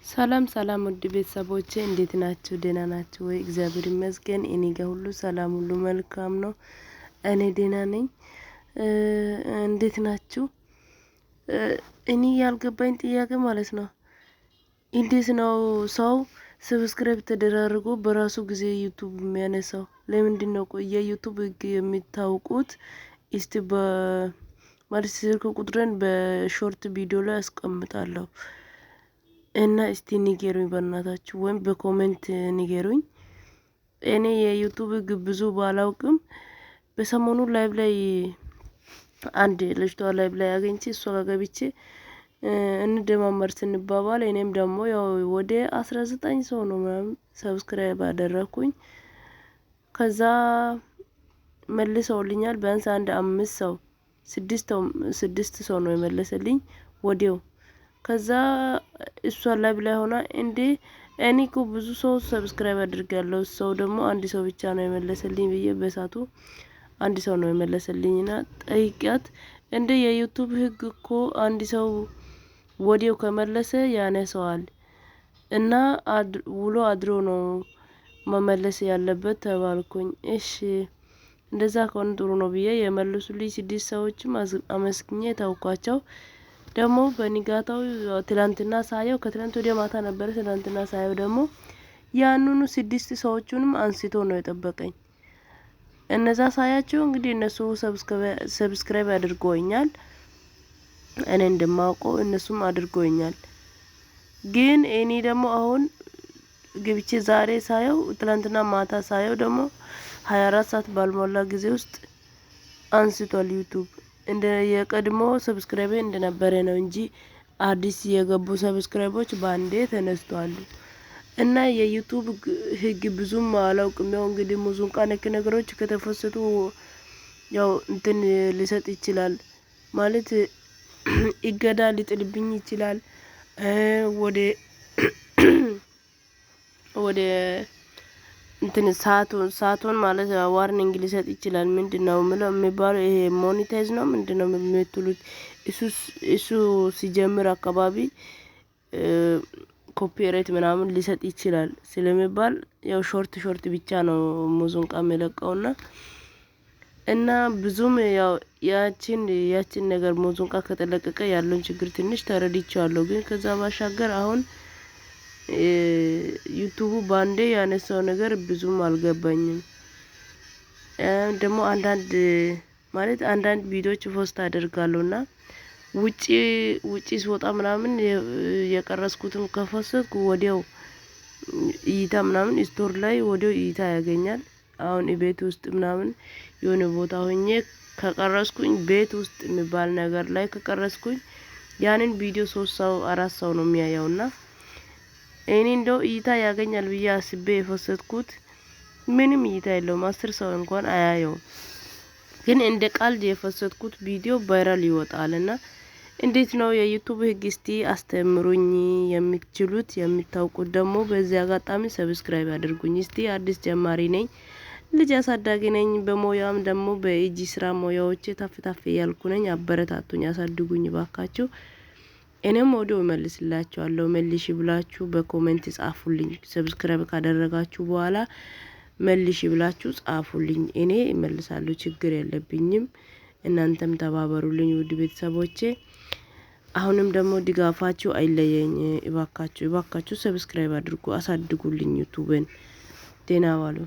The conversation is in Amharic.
ሰላም ሰላም ውድ ቤተሰቦቼ እንዴት ናችሁ? ደህና ናችሁ ወይ? እግዚአብሔር ይመስገን እኔ ጋር ሁሉ ሰላም ሁሉ መልካም ነው። እኔ ደህና ነኝ። እንዴት ናችሁ? እኔ ያልገባኝ ጥያቄ ማለት ነው። እንዴት ነው ሰው ሰብስክራይብ ተደራርጎ በራሱ ጊዜ ዩቲዩብ የሚያነሳው? ለምንድነው የዩቲዩብ ህግ የሚታውቁት? እስቲ ማለት ስልክ ቁጥርን በሾርት ቪዲዮ ላይ አስቀምጣለሁ እና እስቲ ንገሩኝ በእናታችሁ ወይም በኮሜንት ንገሩኝ። እኔ የዩቲዩብ ህግ ብዙ ባላውቅም በሰሞኑ ላይቭ ላይ አንድ ልጅቷ ላይቭ ላይ አግኝቼ እሷ ጋር ገብቼ እንደማመር ስንባባል እኔም ደግሞ ያው ወደ 19 ሰው ነው ምናምን ሰብስክራይብ አደረኩኝ። ከዛ መልሰውልኛል ቢያንስ አንድ 5 ሰው 6 ሰው ነው የመለሰልኝ ወዲያው። ከዛ እሷ ላይቭ ላይ ሆና እንዴ እኔ እኮ ብዙ ሰው ሰብስክራይብ አድርጌያለሁ ሰው ደግሞ አንድ ሰው ብቻ ነው የመለሰልኝ ብዬ በሳቱ አንድ ሰው ነው የመለሰልኝና ጠይቂያት እንደ የዩቲዩብ ህግ እኮ አንድ ሰው ወዲያው ከመለሰ ያነሰዋል እና ውሎ አድሮ ነው መመለስ ያለበት ተባልኩኝ። እሺ እንደዛ ከሆነ ጥሩ ነው ብዬ የመለሱልኝ 6 ሰዎችም አመስግኜ ታውቋቸው። ደግሞ በንጋታው ትላንትና ሳየው ከትላንት ወዲያ ማታ ነበር። ትላንትና ሳየው ደግሞ ያንኑ 6 ሰዎችንም አንስቶ ነው የጠበቀኝ። እነዛ ሳያቸው እንግዲህ እነሱ ሰብስክራይብ አድርጎኛል። እኔ እንደማውቀው እነሱም አድርጎኛል። ግን እኔ ደግሞ አሁን ግብቼ ዛሬ ሳየው ትላንትና ማታ ሳየው ደግሞ 24 ሰዓት ባልሞላ ጊዜ ውስጥ አንስቷል ዩቲዩብ። እንደ የቀድሞ ሰብስክራይብ እንደነበረ ነው እንጂ አዲስ የገቡ ሰብስክራይቦች ባንዴ ተነስተዋል። እና የዩቲዩብ ህግ ብዙም አላውቅም። ያው እንግዲህ ሙዚቃ ነክ ነገሮች ከተፈሰቱ ያው እንትን ሊሰጥ ይችላል ማለት እገዳ ሊጥልብኝ ይችላል። ወደ እንትን ሳቱን ማለት ዋርኒንግ ሊሰጥ ይችላል። ምንድነው የሚባለው ይሄ ሞኔታይዝ ነው ምንድነው የምትሉት? እሱ ሲጀምር አካባቢ ኮፒራይት ምናምን ሊሰጥ ይችላል ስለሚባል ያው ሾርት ብቻ ነው ሙዚቃ የሚለቀውና እና ብዙም ያው ያቺን ነገር ሙዚቃ ከተለቀቀ ያለውን ችግር ትንሽ ተረድቻለሁ። ግን ከዛ ባሻገር አሁን ዩቲዩቡ ባንዴ ያነሳው ነገር ብዙም አልገባኝም። ደግሞ አንዳንድ ቪዲዮዎች ፖስት አደርጋለሁና ውጪ ስወጣ ምናምን የቀረስኩትን ከፈሰትኩ ወዲያው እይታ ምናምን ስቶር ላይ ወዲያው እይታ ያገኛል። አሁን ቤት ውስጥ ምናምን የሆነ ቦታ ሆኜ ከቀረስኩኝ ቤት ውስጥ የሚባል ነገር ላይ ከቀረስኩኝ ያንን ቪዲዮ 3 ሰው 4 ሰው ነው የሚያየውና እኔ እንደው እይታ ያገኛል ብዬ አስቤ የፈሰትኩት ምንም እይታ የለውም። 10 ሰው እንኳን አያየውም። ግን እንደ ቀልድ የፈሰትኩት ቪዲዮ ቫይራል ይወጣልና እንዴት ነው የዩቲዩብ ህግ? እስቲ አስተምሩኝ። የምትችሉት የምታውቁት ደግሞ በዚህ አጋጣሚ ሰብስክራይብ አድርጉኝ። እስቲ አዲስ ጀማሪ ነኝ፣ ልጅ አሳዳጊ ነኝ። በሞያም ደግሞ በእጅ ስራ ሞያዎቼ ታፍ እያልኩ ነኝ። አበረታቱኝ፣ አሳድጉኝ ባካችሁ። እኔም ወዲያው እመልስላችኋለሁ። መልሺ ብላችሁ በኮሜንት ጻፉልኝ። ሰብስክራይብ ካደረጋችሁ በኋላ መልሺ ብላችሁ ጻፉልኝ። እኔ እመልሳለሁ፣ ችግር የለብኝም። እናንተም ተባበሩልኝ ውድ ቤተሰቦቼ። አሁንም ደግሞ ድጋፋችሁ አይለየኝ እባካችሁ ሰብስክራይብ አድርጉ፣ አሳድጉልኝ ዩቲዩብን። ደህና ዋሉ።